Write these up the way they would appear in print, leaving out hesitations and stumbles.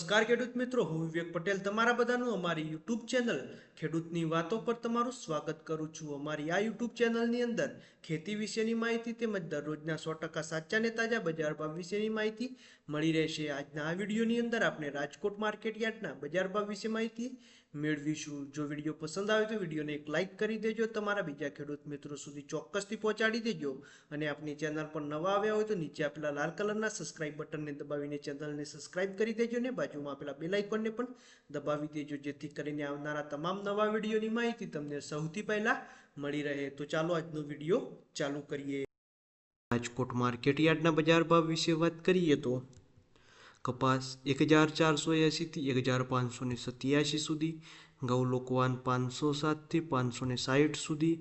નમસ્કાર ખેડૂત મિત્રો, હું વિવેક પટેલ તમારા બધાનું અમારી યુટ્યુબ ચેનલ ખેડૂતની વાતો પર તમારું સ્વાગત કરું છું। અમારી આ યુટ્યુબ ચેનલની અંદર ખેતી વિશેની માહિતી તેમજ દરરોજના 100% સાચા ને તાજા બજાર ભાવ વિશેની માહિતી મળી રહેશે। આજના આ વિડીયોની અંદર આપણે રાજકોટ માર્કેટ યાર્ડના બજાર ભાવ વિશે માહિતી મેળવીશું। જો વિડીયો પસંદ આવે તો વિડીયોને એક લાઇક કરી દેજો, તમારા બીજા ખેડૂત મિત્રો સુધી ચોક્કસથી પહોંચાડી દેજો અને આપણી ચેનલ પર નવા આવ્યા હોય તો નીચે આપેલા લાલ કલરના સબસ્ક્રાઇબ બટનને દબાવીને ચેનલને સબસ્ક્રાઇબ કરી દેજો ને બાજુમાં આપેલા બેલ આઇકોનને પણ દબાવી દેજો, જેથી કરીને આવનારા તમામ નવા વિડીયોની માહિતી તમને સૌથી પહેલા મળી રહે। તો ચાલો આજનો વિડીયો ચાલુ કરીએ। રાજકોટ માર્કેટ યાર્ડના બજાર ભાવ વિશે વાત કરીએ તો કપાસ 1480 થી 1587 સુધી, ઘઉં લોકવાન 507 થી 560 સુધી,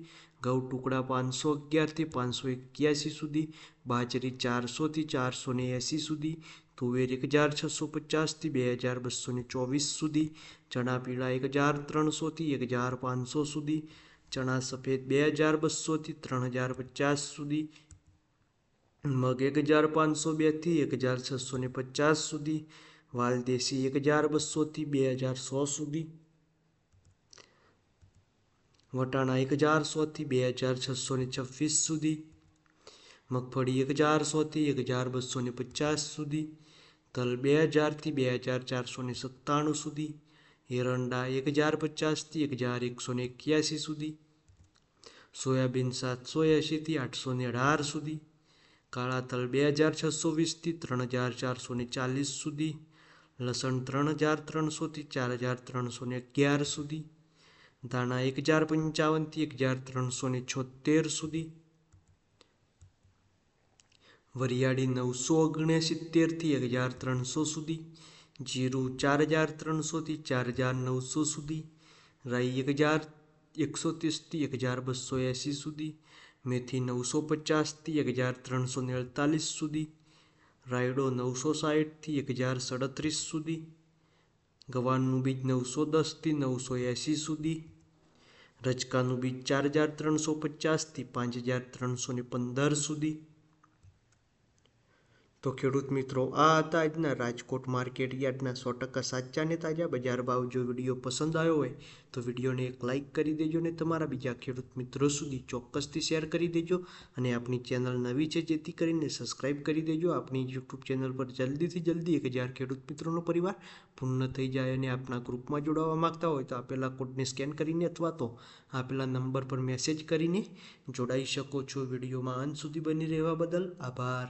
ઘઉં ટુકડા 511 થી 581 સુધી, બાજરી 400 થી 480 સુધી, તુવેર 1650 થી 2224 સુધી, ચણા પીળા 1300 થી 1500 સુધી, ચણા સફેદ 2200 થી 3050 સુધી, મગ 1502 થી 1650 સુધી, વાલદેશી 1200 થી 2100 સુધી, વટાણા 1100 થી 2626 સુધી, મગફળી 1100 થી 1250 સુધી, તલ 2000 થી 2497 સુધી, એરંડા 1050 થી 1181 સુધી, સોયાબીન 780 થી 818 સુધી, કાળા તલ 2620 થી 3440 સુધી, લસણ 3300 થી 4311 સુધી, ધાણા 1055 થી 1376 સુધી, વરિયાળી 969 થી 1300 સુધી, જીરું 4300 થી 4900 સુધી, રાઈ 1130 થી 1280 સુધી, મેથી 950 થી 1348 સુધી, રાયડો 960 થી 1037 સુધી, ગવારનું બીજ 910 થી 980 સુધી, રચકાનું બીજ 4350 થી 5315 સુધી। તો ખેડૂત મિત્રો, આ હતા આજના રાજકોટ માર્કેટ યાર્ડના 100% સાચા અને તાજા બજાર ભાવ। જો વિડીયો પસંદ આવ્યો હોય તો વિડીયોને એક લાઇક કરી દેજો ને તમારા બીજા ખેડૂત મિત્રો સુધી ચોક્કસથી શેર કરી દેજો અને આપણી ચેનલ નવી છે જેથી કરીને સબસ્ક્રાઇબ કરી દેજો। આપણી યુટ્યુબ ચેનલ પર જલ્દીથી જલ્દી 1000 ખેડૂત મિત્રોનો પરિવાર પૂર્ણ થઈ જાય અને આપણા ગ્રુપમાં જોડાવા માંગતા હોય તો આપેલા કોડને સ્કેન કરીને અથવા તો આપેલા નંબર પર મેસેજ કરીને જોડાઈ શકો છો। વિડીયોમાં અંત સુધી બની રહેવા બદલ આભાર।